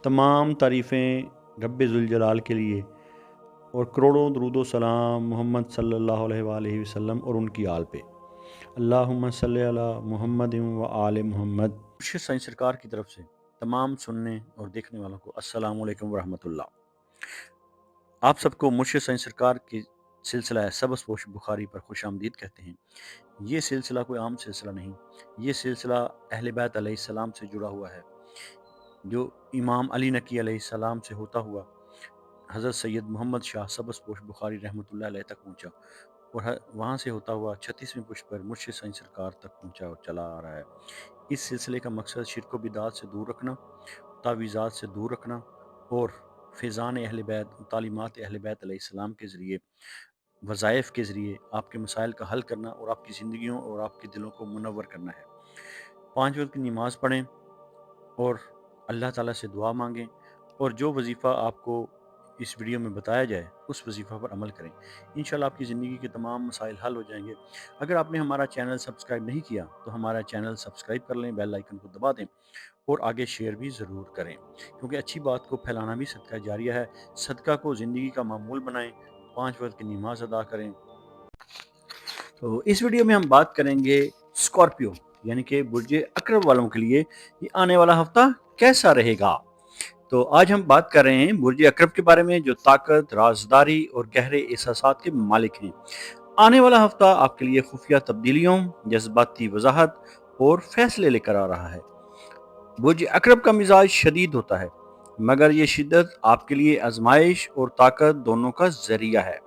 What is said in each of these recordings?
तमाम तारीफ़ें रब्बे ज़ुल के लिए और करोड़ों दरूद व सलाम मोहम्मद सल्लल्लाहु अलैहि वसल्लम और उनकी आल पे। अल्लाहुम्मा सल्लि अला मुहम्मद व आले मोहम्मद। मुर्शिद साईं सरकार की तरफ से तमाम सुनने और देखने वालों को अस्सलामु अलैकुम व रहमतुल्लाह। आप सबको मुर्शिद साईं सरकार की सिलसिला है सबस पोश बुखारी पर खुश आमदीद कहते हैं। ये सिलसिला कोई आम सिलसिला नहीं, ये सिलसिला अहले बैत अलैहिस्सलाम से जुड़ा हुआ है, जो इमाम अली नकी अलैहिस्सलाम से होता हुआ हज़रत सैयद मोहम्मद शाह सबस पोश बुखारी रहमतुल्लाह अलैह तक पहुँचा और वहाँ से होता हुआ 36वें पुष्प पर मुर्शिद साईं सरकार तक पहुँचा और चला आ रहा है। इस सिलसिले का मकसद शिरक व बिदात से दूर रखना, तावीज़ात से दूर रखना और फ़ैज़ान अहले बैत, तालीमात अहले बैत अलैहिस्सलाम के ज़रिए, वज़ाइफ़ के ज़रिए आपके मसाइल का हल करना और आपकी ज़िंदगियों और आपके दिलों को मुनव्वर करना है। 5 वक़्त की नमाज़ पढ़ें और अल्लाह ताला से दुआ मांगें और जो वजीफ़ा आपको इस वीडियो में बताया जाए उस वजीफ़ा पर अमल करें। इंशाल्लाह आपकी ज़िंदगी के तमाम मसाइल हल हो जाएंगे। अगर आपने हमारा चैनल सब्सक्राइब नहीं किया तो हमारा चैनल सब्सक्राइब कर लें, बेल आइकन को दबा दें और आगे शेयर भी ज़रूर करें, क्योंकि अच्छी बात को फैलाना भी सदका जारिया है। सदका को ज़िंदगी का मामूल बनाएं, 5 वक्त की नमाज अदा करें। तो इस वीडियो में हम बात करेंगे स्कॉर्पियो यानी कि बुर्ज अकरब वालों के लिए ये आने वाला हफ्ता कैसा रहेगा। तो आज हम बात कर रहे हैं बुर्ज अकरब के बारे में, जो ताकत, राजदारी और गहरे एहसासात के मालिक हैं। आने वाला हफ्ता आपके लिए खुफिया तब्दीलियों, जज्बाती वजाहत और फैसले लेकर आ रहा है। बुर्ज अकरब का मिजाज शदीद होता है, मगर ये शिद्दत आपके लिए आजमाइश और ताकत दोनों का जरिया है।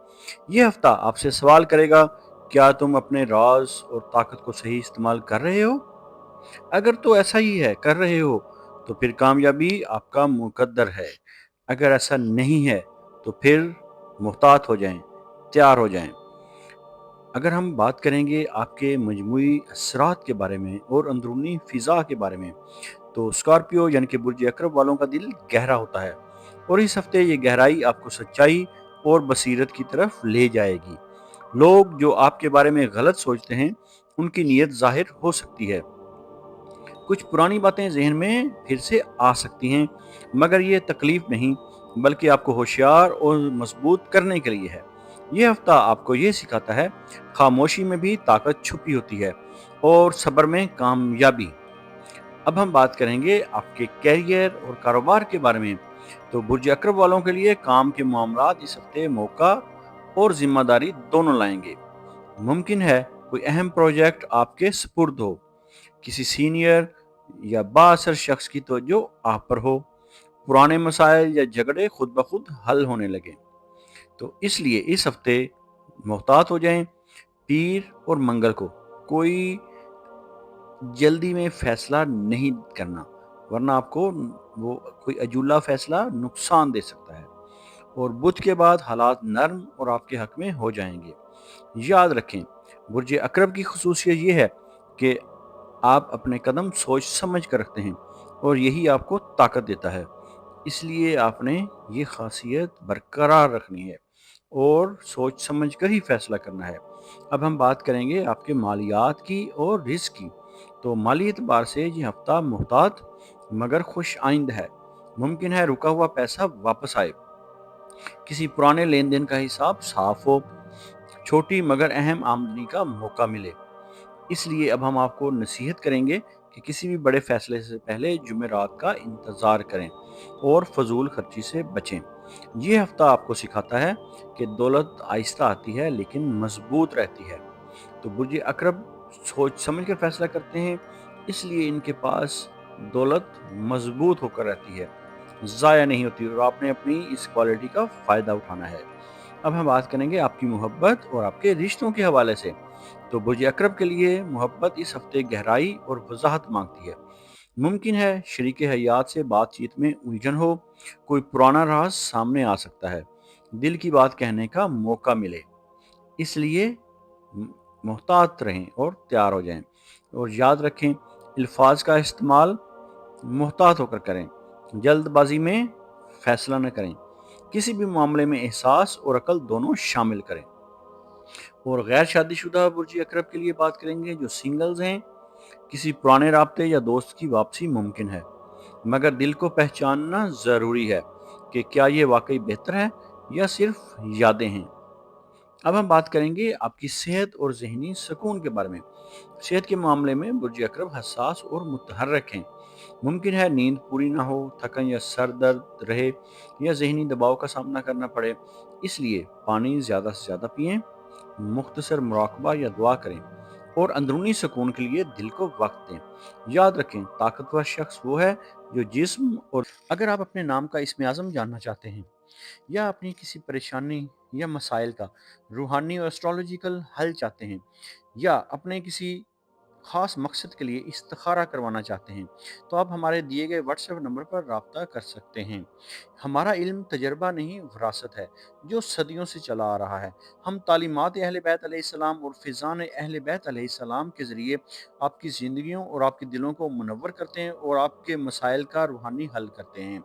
यह हफ्ता आपसे सवाल करेगा, क्या तुम अपने राज और ताकत को सही इस्तेमाल कर रहे हो? अगर तो ऐसा ही है, कर रहे हो, तो फिर कामयाबी आपका मुकद्दर है। अगर ऐसा नहीं है तो फिर मुहतात हो जाएं, तैयार हो जाएं। अगर हम बात करेंगे आपके मजमूई असरात के बारे में और अंदरूनी फिजा के बारे में, तो स्कॉर्पियो यानी कि बुर्ज अकरब वालों का दिल गहरा होता है और इस हफ्ते ये गहराई आपको सच्चाई और बसीरत की तरफ ले जाएगी। लोग जो आपके बारे में गलत सोचते हैं, उनकी नीयत जाहिर हो सकती है। कुछ पुरानी बातें जहन में फिर से आ सकती हैं, मगर ये तकलीफ नहीं, बल्कि आपको होशियार और मजबूत करने के लिए है। ये हफ्ता आपको ये सिखाता है, खामोशी में भी ताकत छुपी होती है और सब्र में कामयाबी। अब हम बात करेंगे आपके कैरियर और कारोबार के बारे में। तो बुर्ज अकरब वालों के लिए काम के मामलात इस हफ्ते मौका और जिम्मेदारी दोनों लाएंगे। मुमकिन है कोई अहम प्रोजेक्ट आपके सुपुर्द हो, किसी सीनियर या बाअसर शख्स की तवज्जो आप पर हो, पुराने मसाइल या झगड़े खुद ब खुद हल होने लगे। तो इसलिए इस हफ्ते मोहतात हो जाएं। पीर और मंगल को कोई जल्दी में फैसला नहीं करना, वरना आपको वो कोई अजूला फैसला नुकसान दे सकता है। और बुध के बाद हालात नर्म और आपके हक में हो जाएंगे। याद रखें, बुर्ज अकरब की खसूसियत ये है कि आप अपने कदम सोच समझ कर रखते हैं और यही आपको ताकत देता है। इसलिए आपने ये खासियत बरकरार रखनी है और सोच समझ कर ही फैसला करना है। अब हम बात करेंगे आपके मालियात की और रिस्क की। तो माली एतबार से ये हफ्ता मुहतात मगर खुश आइंद है। मुमकिन है रुका हुआ पैसा वापस आए, किसी पुराने लेन देन का हिसाब साफ हो, छोटी मगर अहम आमदनी का मौका मिले। इसलिए अब हम आपको नसीहत करेंगे कि किसी भी बड़े फैसले से पहले जुमेरात का इंतज़ार करें और फजूल खर्ची से बचें। ये हफ्ता आपको सिखाता है कि दौलत आहिस्ता आती है लेकिन मजबूत रहती है। तो बुर्ज अकरब सोच समझ कर फैसला करते हैं, इसलिए इनके पास दौलत मजबूत होकर रहती है, ज़ाया नहीं होती और आपने अपनी इस क्वालिटी का फ़ायदा उठाना है। अब हम बात करेंगे आपकी मोहब्बत और आपके रिश्तों के हवाले से। तो बुर्ज अकरब के लिए मोहब्बत इस हफ्ते गहराई और वजाहत मांगती है। मुमकिन है शरीक हयात से बातचीत में उलझन हो, कोई पुराना राज सामने आ सकता है, दिल की बात कहने का मौका मिले। इसलिए मोहतात रहें और तैयार हो जाएं। और याद रखें, अल्फाज का इस्तेमाल मोहतात होकर करें, जल्दबाजी में फैसला न करें। किसी भी मामले में एहसास और अकल दोनों शामिल करें। और गैर शादीशुदा बुर्ज अकरब के लिए बात करेंगे, जो सिंगल्स हैं, किसी पुराने राब्ते या दोस्त की वापसी मुमकिन है। مگر دل کو پہچاننا ضروری ہے کہ کیا یہ واقعی بہتر ہے یا صرف یادیں ہیں۔ اب ہم بات کریں گے آپ کی صحت اور ذہنی سکون کے بارے میں۔ صحت کے معاملے میں برج اکرم حساس اور متحرک ہیں۔ ممکن ہے نیند پوری نہ ہو، تھکن یا سر درد رہے یا ذہنی دباؤ کا سامنا کرنا پڑے۔ اس لیے پانی زیادہ سے زیادہ پئیں، مختصر مراقبہ یا دعا کریں اور اندرونی سکون کے لیے دل کو وقت دیں۔ یاد رکھیں، طاقتور شخص وہ ہے جو جسم اور اگر آپ اپنے نام کا اسم اعظم جاننا چاہتے ہیں یا اپنی کسی پریشانی یا مسائل کا روحانی اور اسٹرالوجیکل حل چاہتے ہیں یا اپنے کسی خاص مقصد کے لیے استخارہ کروانا چاہتے ہیں تو آپ ہمارے دیے گئے واٹس ایپ نمبر پر رابطہ کر سکتے ہیں۔ ہمارا علم تجربہ نہیں، وراثت ہے جو صدیوں سے چلا آ رہا ہے۔ ہم تعلیمات اہل بیت علیہ السلام اور فیضان اہل بیت علیہ السلام کے ذریعے آپ کی زندگیوں اور آپ کے دلوں کو منور کرتے ہیں اور آپ کے مسائل کا روحانی حل کرتے ہیں۔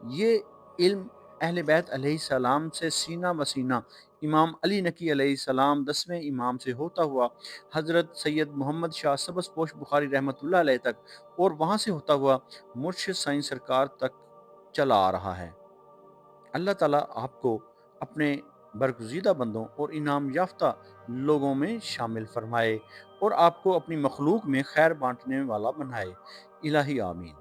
یہ علم اہل بیت علیہ السلام سے سینہ بسینہ امام علی نقی علیہ السلام 10ویں امام سے ہوتا ہوا حضرت سید محمد شاہ سبز پوش بخاری رحمۃ اللہ علیہ تک اور وہاں سے ہوتا ہوا مرشد سائیں سرکار تک چلا آ رہا ہے۔ اللہ تعالیٰ آپ کو اپنے برگزیدہ بندوں اور انعام یافتہ لوگوں میں شامل فرمائے اور آپ کو اپنی مخلوق میں خیر بانٹنے والا بنائے۔ الہی آمین۔